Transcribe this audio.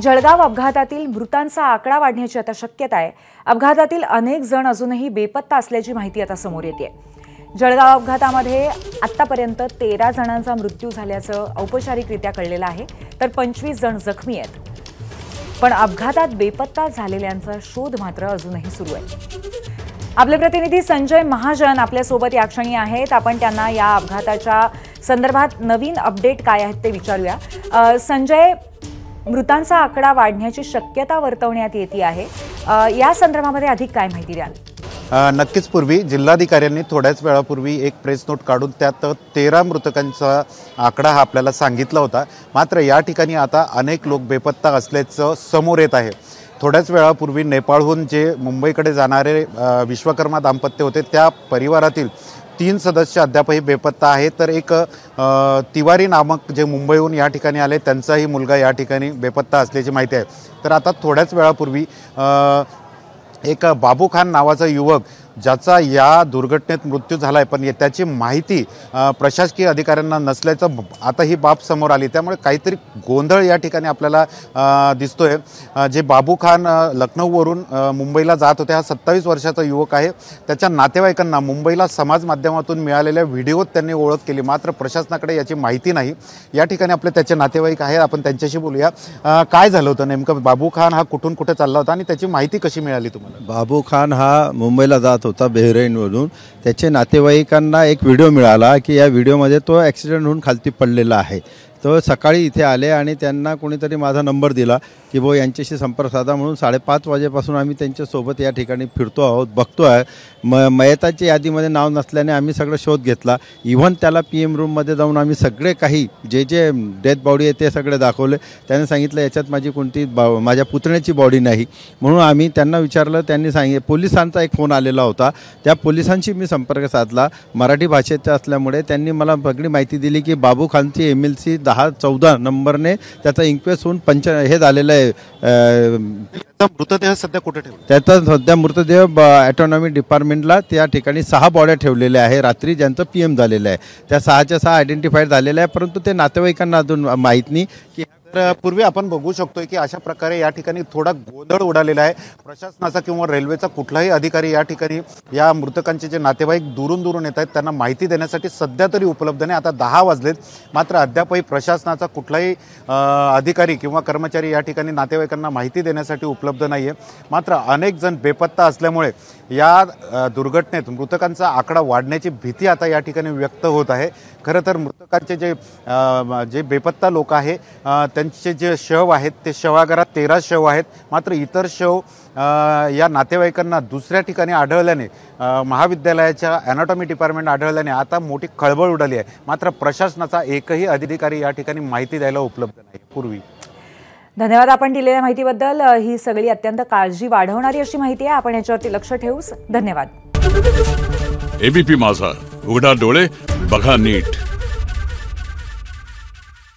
जळगाव अपघातातील मृतांचा आकडा वाढण्याची आता शक्यता आहे। अपघातातील अनेक जण अजूनही बेपत्ता असल्याची माहिती आता समोर येते। जळगाव अपघातामध्ये आतापर्यंत 13 जणांचा मृत्यू झाल्याचं औपचारिकरित्या कळलेलं आहे, तर 25 जण जखमी आहेत। पण अपघातात बेपत्ता झालेल्यांचा शोध मात्र अजूनही सुरू आहे। आपले प्रतिनिधी संजय महाजन आपल्या सोबत या क्षणी आहेत। आपण त्यांना या अपघाताच्या संदर्भात नवीन अपडेट काय आहेत ते विचारूया। संजय, मृतांचा आकडा वाढण्याची शक्यता वर्तवण्यात येते आहे, या संदर्भामध्ये अधिक काय माहिती द्याल? नक्कीच पूर्वी जिल्हाधिकाऱ्यांनी थोड्याच वेळापूर्वी एक प्रेस नोट काढून त्यात 13 मृतकांचा आकडा हा आपल्याला सांगितला होता। मात्र या ठिकाणी आता अनेक लोक बेपत्ता असल्याचं समोर येत आहे। थोड्याच वेळापूर्वी नेपाळहून जे मुंबईकडे जाणारे विश्वकर्मा दाम्पत्य होते, त्या परिवारातील 3 सदस्य अद्यापही बेपत्ता आहेत। तर एक तिवारी नामक जे मुंबईहून या ठिकाणी आले, त्यांचाही मुलगा या ठिकाणी बेपत्ता असल्याची माहिती आहे। तर आता थोड्याच वेळापूर्वी एक बाबू खान नावाचा युवक ज्याचा या दुर्घटनेत मृत्यू झाला आहे, पण त्याची माहिती प्रशासकीय अधिकाऱ्यांना नसल्याचं आता ही बाब समोर आली। त्यामुळे काहीतरी गोंधळ या ठिकाणी आपल्याला दिसतोय। जे बाबू खान लखनौवरून मुंबईला जात होते, हा 27 वर्षाचा युवक आहे। त्याच्या नातेवाईकांना मुंबईला समाज माध्यमातून मिळालेल्या व्हिडिओत त्यांनी ओळख केली, मात्र प्रशासनाकडे याची माहिती नाही। या ठिकाणी आपले त्याचे नातेवाईक आहेत, आपण त्यांच्याशी बोलूया। काय झालं होतं नेमकं? बाबू खान हा कुठून कुठे चालला होता आणि त्याची माहिती कशी मिळाली तुम्हाला? बाबू खान हा मुंबईला जात होता बहरैनवरून। त्याचे नातेवाईकांना एक व्हिडिओ मिळाला की या व्हिडिओमध्ये तो ॲक्सिडेंट होऊन खालती पडलेला आहे। तो सकाळी इथे आले आणि त्यांना कोणीतरी माझा नंबर दिला की भाऊ यांच्याशी संपर्क साधा, म्हणून 5:30 वाजेपासून आम्ही त्यांच्यासोबत या ठिकाणी फिरतो आहोत, बघतो आहे। मयताच्या यादीमध्ये नाव नसल्याने आम्ही सगळं शोध घेतला। इव्हन त्याला PM रूममध्ये जाऊन आम्ही सगळे काही जे डेथ बॉडी आहे ते सगळे दाखवले। त्याने सांगितलं याच्यात माझी कोणती माझ्या पुतण्याची बॉडी नाही, म्हणून आम्ही त्यांना विचारलं। त्यांनी सांगितलं पोलिसांचा एक फोन आलेला होता, त्या पोलिसांशी मी संपर्क साधला। मराठी भाषेत असल्यामुळे त्यांनी मला सगळी माहिती दिली की बाबू खानची MLC 1014 नंबरने त्याचा इन्क्वेस्ट होऊन हे झालेलं आहे। मृतदेह सध्या कुठे ठेवला? त्याचा सध्या मृतदेह ऑटोनॉमी डिपार्टमेंटला त्या ठिकाणी 6 बॉड्या ठेवलेल्या आहे रात्री, ज्यांचं PM झालेलं आहे। त्या 6च्या 6 आयडेंटिफाईड झालेल्या आहे, परंतु ते नातेवाईकांना अजून माहीत नाही की पूर्वी आपण बघू शकतोय की अशा प्रकारे या ठिकाणी थोडा गोंधळ उडालेला आहे। प्रशासनाचा किंवा रेल्वेचा कुठलाही अधिकारी या ठिकाणी या मृतकांचे जे नातेवाईक दुरून येत आहेत त्यांना माहिती देण्यासाठी सध्या तरी उपलब्ध नाही। आता 10 वाजलेत, मात्र अद्यापही प्रशासनाचा कुठलाही अधिकारी किंवा कर्मचारी या ठिकाणी नातेवाईकांना माहिती देण्यासाठी उपलब्ध नाही आहे। मात्र अनेक जण बेपत्ता असल्यामुळे या दुर्घटनेत मृतकांचा आकडा वाढण्याची भीती आता या ठिकाणी व्यक्त होत आहे। खरं तर मृतकांचे जे बेपत्ता लोक आहे त्यांचे जे शव आहेत ते शवागारात 13 शव आहेत, मात्र इतर शव या नातेवाईकांना दुसऱ्या ठिकाणी आढळल्याने, महाविद्यालयाच्या ॲनाटॉमी डिपार्टमेंट आढळल्याने आता मोठी खळबळ उडाली आहे। मात्र प्रशासनाचा एकही अधिकारी या ठिकाणी माहिती द्यायला उपलब्ध नाही। पूर्वी धन्यवाद आपण दिलेल्या माहितीबद्दल। ही सगळी अत्यंत काळजी वाढवणारी अशी माहिती आहे, आपण याच्यावरती लक्ष ठेवूच। धन्यवाद। ABP माझा, उघडा डोळे बघा नीट।